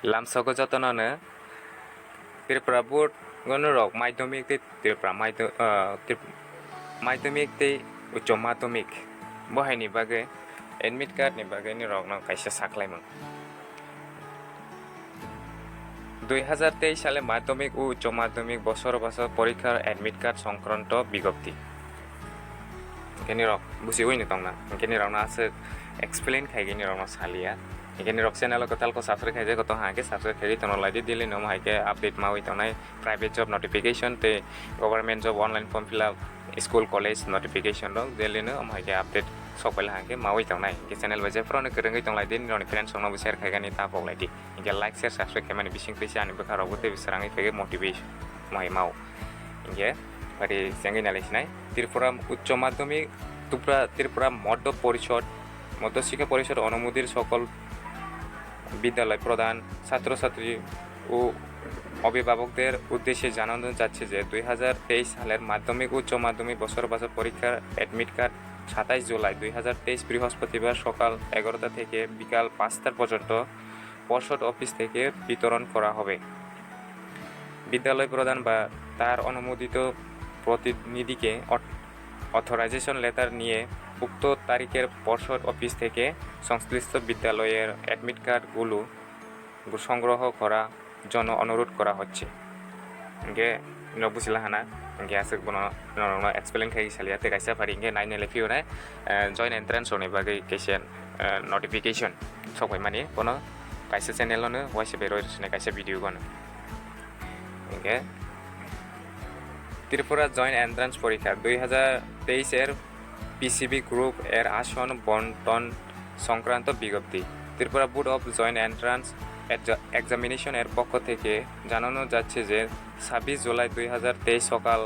Lamsogo jotonono Tripura board gono rok মাধ্যমিক te Tripura মাধ্যমিক te উচ্চ মাধ্যমিক বহাইনি বাগে admit card ni bagay ni rok no kaisa saklaimang 2023 সালে মাধ্যমিক ও উচ্চ মাধ্যমিক বছর পরীক্ষার অ্যাডমিট কার্ড সংক্রান্ত বিজ্ঞপ্তি এখানে রক বুঝি হইনি তংনা এখানে রক না আছে এক্সপ্লেইন খাইগিনি রক না সালিয়া এখানে রক চ্যানেল কতালকো সাবস্ক্রাইব খাইজে কত হাকে সাবস্ক্রাইব খাইজি তন লাইদি দিলে নম হাইকে আপডেট মাউই তনাই প্রাইভেট জব নোটিফিকেশন তে government job online form fill up school college notification রক দিলে নম হাইকে আপডেট সকলে হাকে মাউই তনাই কে চ্যানেল বাজে ফ্রন করঙ্গি তংলাই দিন রনি ফ্রেন্ড সংনো শেয়ার খাইগানি তা পগলাইদি ইনকে লাইক শেয়ার সাবস্ক্রাইব খাইমানি বিসিং কইছে আনি বখার অবতে বিসরাঙ্গি ফেগে মোটিভেশন মাই মাউ ইনকে বাড়ি চেঙ্গি নালিসনাই ত্রিপুরা উচ্চ মাধ্যমিক ত্রিপুরা মধ্যশিক্ষা পরিষদ অনুমোদিত সকল বিদ্যালয় প্রধান ছাত্রছাত্রী ও অভিভাবকদের উদ্দেশ্যে জানানো যাচ্ছে যে 2023 সালের মাধ্যমিক উচ্চ মাধ্যমিক বছর পরীক্ষার অ্যাডমিট কার্ড 27 জুলাই 2023 বৃহস্পতিবার সকাল 11টা থেকে বিকাল 5টা পর্যন্ত পর্ষদ অফিস থেকে বিতরণ করা হবে। বিদ্যালয় প্রধান বা তার অনুমোদিত প্রতিনিধিকে অথরাইজেশন লেটার নিয়ে উক্ত তারিখের পর্ষদ অফিস থেকে সংশ্লিষ্ট বিদ্যালয়ের অ্যাডমিট কার্ডগুলো সংগ্রহ করার জন্য অনুরোধ করা হচ্ছে। ইনকে বুঝিলা হানা ইনকে আছে কোনো এক্সপ্লেইন খাই সালিয়াতে কাইসা পারি ইনকে নাইনে লেখিও না জয়েন্ট এন্ট্রান্স হনে বাকি কাইসা নোটিফিকেশন সবাই মানে কোনো কাইসা চ্যানেলনো ওয়াইসে বেরোয় কাইসা ভিডিও কোনো ইনকে ত্রিপুরা জয়েন্ট এন্ট্রান্স পরীক্ষা 2023 এর পিসিবি গ্রুপ এর আসন বন্টন সংক্রান্ত বিজ্ঞপ্তি Tripura board of joint entrance examination এর পক্ষ থেকে জানানো যাচ্ছে যে 26 জুলাই 2023 সকাল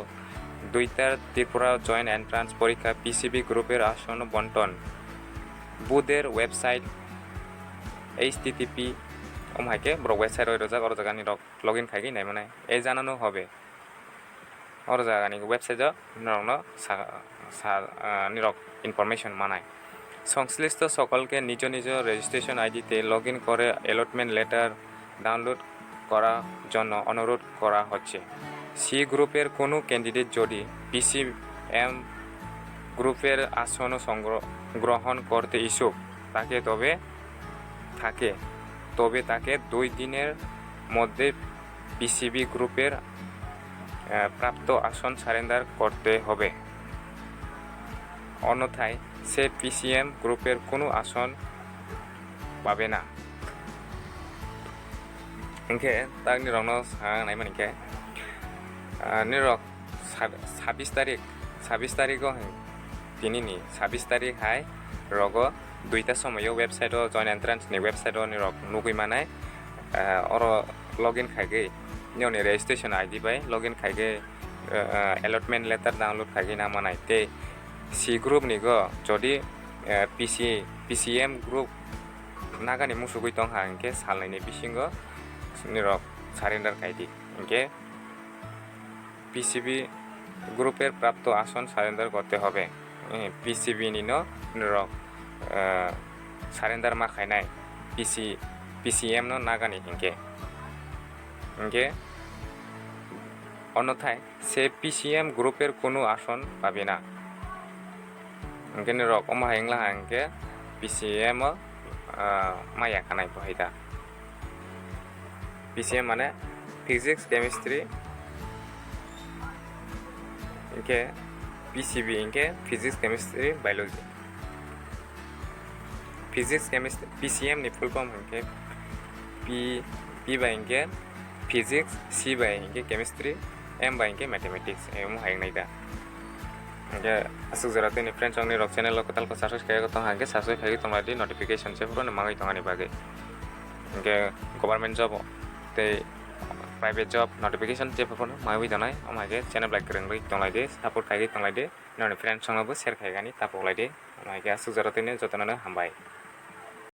2টার ত্রিপুরা জয়েন্ট এন্ট্রান্স পরীক্ষা পিসিবি গ্রুপের আসন বন্টন বোর্ডের ওয়েবসাইট http ওমাইকে ওয়েবসাইট ওই রোজা অর জায়গানি লগ ইন খাইকি নাই মানে এই জানানো হবে অর জায়গানি ওয়েবসাইট নিরক ইনফরমেশন মানায় সংশ্লিষ্ট সকলকে নিজ রেজিস্ট্রেশন আইডিতে লগ ইন করে অ্যালটমেন্ট লেটার ডাউনলোড করার জন্য অনুরোধ করা হচ্ছে। সি গ্রুপের কোনো ক্যান্ডিডেট যদি পিসিএম গ্রুপের আসন গ্রহণ করতে ইচ্ছুক তবে তাকে 2 দিনের মধ্যে পিসিবি গ্রুপের প্রাপ্ত আসন সারেন্ডার করতে হবে, অন্যথায় সে পিসিএম গ্রুপের কোনো আসন পাবে না। ইনকে তাক নিরক নাই মানিকে নিরক 26 তারিখ তিনি 26 তারিখ হাই রগ 2টার সময় ওয়েবসাইটও জয়েন্ট এন্ট্রান্সনি ওয়েবসাইটও নিরক নুগুই মানায় অর লগ ইন খাইগে নিয়নি রেজিস্ট্রেশন আইডি বাই লগ ইন খাইগে অ্যালটমেন্ট লেটার ডাউনলোড খাইগে না মানায় তে সি গ্রুপ নিগো যদি পিসিএম গ্রুপ নাগানি মুসুগুই দं ha ইনকে সালনাইনি বিসিঙ্গো নিরক সারেন্ডার খাইদি ইনকে পিসিবি গ্রুপের প্রাপ্ত আসন সারেন্ডার করতে হবে। পিসিবি নিনো নিরক সারেন্ডার মা খাইনাই পিসিএম নো নাগানি ইনকে অন্যথায় সে পিসিএম গ্রুপের কোনো আসন পাবে না। ইনকে নিরক ওমা হাইংলা হাইংকে পিসিএম মায়া খানাই বহাইদা পিসিএম মানে ফিজিক্স কেমিস্ট্রি ইনके পিসিবি ইনके physics chemistry biology physics chemistry PCM नि फुल फॉर्म इनके पी बाय इनके फिजिक्स सी बाय इनके केमिस्ट्री एम बाय इनके मैथमेटिक्स एम हाइंग नाइदा इनके असुक जराते नि फ्रेंड्स आंनि रक चैनल कताल को सब्सक्राइब खाय गतो हागे सब्सक्राइब खाय तमादि नोटिफिकेशन से पुरो मांगै तंगानि बागे इनके गवर्नमेंट जॉब ते प्राइवेट जॉब नोटिफिकेशन जेफोरखौनो माबोरै दानाय आमागे चैनल लाइक रोंलै दंलायदे सापर्ट खाइगे दंलायदे नोंनि फ्रेंड्स संनोबो शेयर खाइगानि तापौलायदे आमागे आसुक जरातेनो जतनानो हामबाय।